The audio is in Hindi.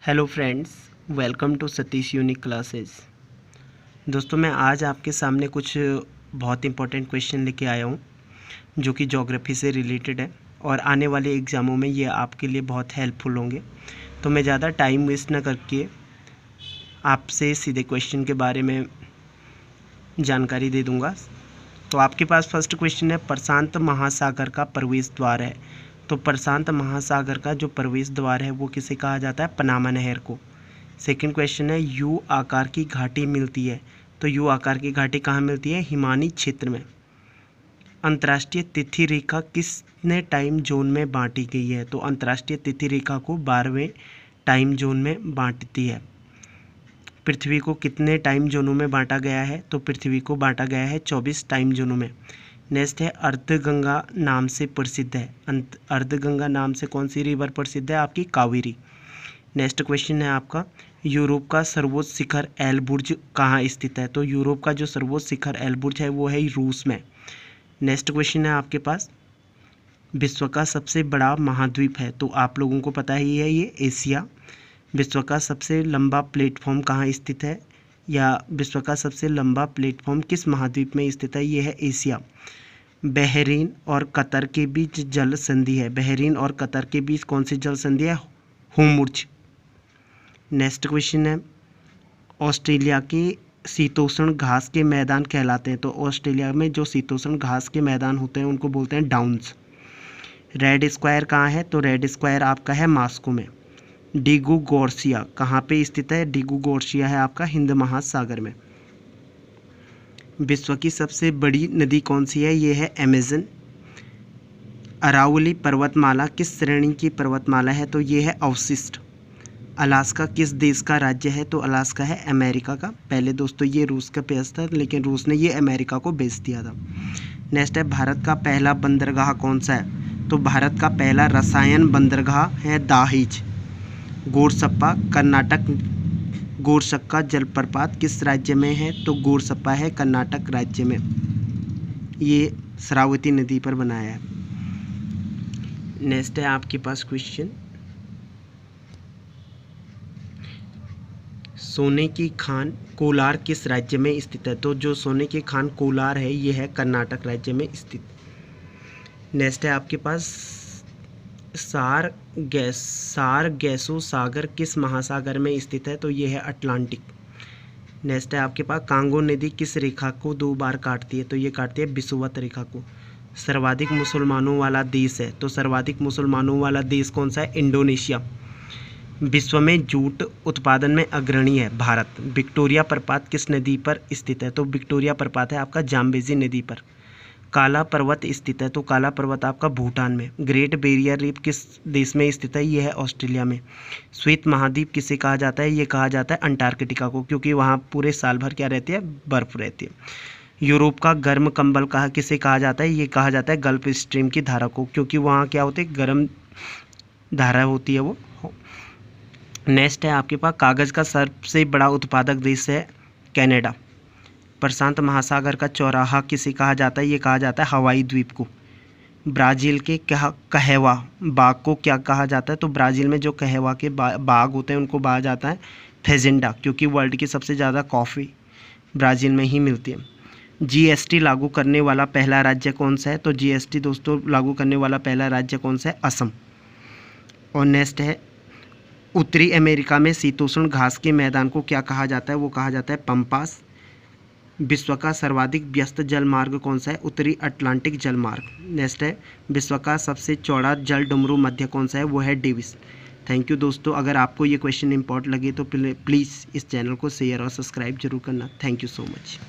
Hello friends, welcome to Satish unique classes. दोस्तों, मैं आज आपके सामने कुछ बहुत इंपॉर्टेंट क्वेश्चन लेके आया हूँ जो कि ज्योग्राफी से रिलेटेड है और आने वाले एग्ज़ामों में ये आपके लिए बहुत हेल्पफुल होंगे। तो मैं ज़्यादा टाइम वेस्ट ना करके आपसे सीधे क्वेश्चन के बारे में जानकारी दे दूँगा। तो आपके पास फर्स्ट क्वेश्चन है, प्रशांत महासागर का प्रवेश द्वार है। तो प्रशांत महासागर का जो प्रवेश द्वार है वो किसे कहा जाता है? पनामा नहर को। सेकंड क्वेश्चन है, यू आकार की घाटी मिलती है। तो यू आकार की घाटी कहाँ मिलती है? हिमानी क्षेत्र में। अंतर्राष्ट्रीय तिथि रेखा किसने टाइम जोन में बांटी गई है? तो अंतर्राष्ट्रीय तिथि रेखा को 12वें टाइम जोन में बांटती है। पृथ्वी को कितने टाइम जोनों में बांटा गया है? तो पृथ्वी को बांटा गया है 24 टाइम जोनों में। नेक्स्ट है, अर्धगंगा नाम से प्रसिद्ध है। अर्धगंगा नाम से कौन सी रिवर प्रसिद्ध है? आपकी कावेरी। नेक्स्ट क्वेश्चन है आपका, यूरोप का सर्वोच्च शिखर एलबुर्ज कहाँ स्थित है? तो यूरोप का जो सर्वोच्च शिखर एलबुर्ज है वो है रूस में। नेक्स्ट क्वेश्चन है आपके पास, विश्व का सबसे बड़ा महाद्वीप है। तो आप लोगों को पता ही है ये एशिया। विश्व का सबसे लंबा प्लेटफॉर्म कहाँ स्थित है, या विश्व का सबसे लंबा प्लेटफॉर्म किस महाद्वीप में स्थित है? ये है एशिया। बहरीन और कतर के बीच जल संधि है। बहरीन और कतर के बीच कौन सी जल संधि है? होर्मुज़। नेक्स्ट क्वेश्चन है, ऑस्ट्रेलिया के शीतोष्ण घास के मैदान कहलाते हैं। तो ऑस्ट्रेलिया में जो शीतोष्ण घास के मैदान होते हैं उनको बोलते हैं डाउन्स। रेड स्क्वायर कहाँ है? तो रेड स्क्वायर आपका है मॉस्को में। डिगू गोर्सिया कहाँ पे स्थित है? डिगू गोर्सिया है आपका हिंद महासागर में। विश्व की सबसे बड़ी नदी कौन सी है? ये है अमेज़न। अरावली पर्वतमाला किस श्रेणी की पर्वतमाला है? तो ये है अवशिष्ट। अलास्का किस देश का राज्य है? तो अलास्का है अमेरिका का। पहले दोस्तों ये रूस का पेश था, लेकिन रूस ने ये अमेरिका को बेच दिया था। नेक्स्ट है, भारत का पहला बंदरगाह कौन सा है? तो भारत का पहला रसायन बंदरगाह है दाहिज। गोरसप्पा कर्नाटक। गोरसक्का जलप्रपात किस राज्य में है? तो गोरसप्पा है कर्नाटक राज्य में। ये शरावती नदी पर बनाया है। नेक्स्ट है आपके पास क्वेश्चन, सोने की खान कोलार किस राज्य में स्थित है? तो जो सोने की खान कोलार है ये है कर्नाटक राज्य में स्थित। नेक्स्ट है आपके पास, सारगेसो सागर किस महासागर में स्थित है? तो ये है अटलांटिक। नेक्स्ट है आपके पास, कांगो नदी किस रेखा को 2 बार काटती है? तो ये काटती है विषुवत रेखा को। सर्वाधिक मुसलमानों वाला देश है। तो सर्वाधिक मुसलमानों वाला देश कौन सा है? इंडोनेशिया। विश्व में जूट उत्पादन में अग्रणी है भारत। विक्टोरिया प्रपात किस नदी पर स्थित है? तो विक्टोरिया प्रपात है आपका जाम्बेजी नदी पर। काला पर्वत स्थित है। तो काला पर्वत आपका भूटान में। ग्रेट बैरियर रीफ किस देश में स्थित है? ये है ऑस्ट्रेलिया में। श्वेत महाद्वीप किसे कहा जाता है? ये कहा जाता है अंटार्कटिका को, क्योंकि वहाँ पूरे साल भर क्या रहती है? बर्फ रहती है। यूरोप का गर्म कंबल किसे कहा जाता है? ये कहा जाता है गल्फ स्ट्रीम की धारा को, क्योंकि वहाँ क्या होती है? गर्म धारा होती है वो। नेक्स्ट है आपके पास, कागज़ का सबसे बड़ा उत्पादक देश है कनाडा। प्रशांत महासागर का चौराहा किसे कहा जाता है? ये कहा जाता है हवाई द्वीप को। ब्राज़ील के कहवा बाग को क्या कहा जाता है? तो ब्राज़ील में जो कहवा के बाग होते हैं उनको कहा जाता है फेजेंडा, क्योंकि वर्ल्ड की सबसे ज़्यादा कॉफ़ी ब्राज़ील में ही मिलती है। जीएसटी लागू करने वाला पहला राज्य कौन सा है? तो जीएसटी दोस्तों लागू करने वाला पहला राज्य कौन सा है? असम। और नेक्स्ट है, उत्तरी अमेरिका में शीतोष्ण घास के मैदान को क्या कहा जाता है? वो कहा जाता है पम्पास। विश्व का सर्वाधिक व्यस्त जलमार्ग कौन सा है? उत्तरी अटलांटिक जलमार्ग। नेक्स्ट है, विश्व का सबसे चौड़ा जल डमरू मध्य कौन सा है? वो है डेविस। थैंक यू दोस्तों, अगर आपको ये क्वेश्चन इंपॉर्टेंट लगे तो प्लीज़ इस चैनल को शेयर और सब्सक्राइब जरूर करना। Thank you so much.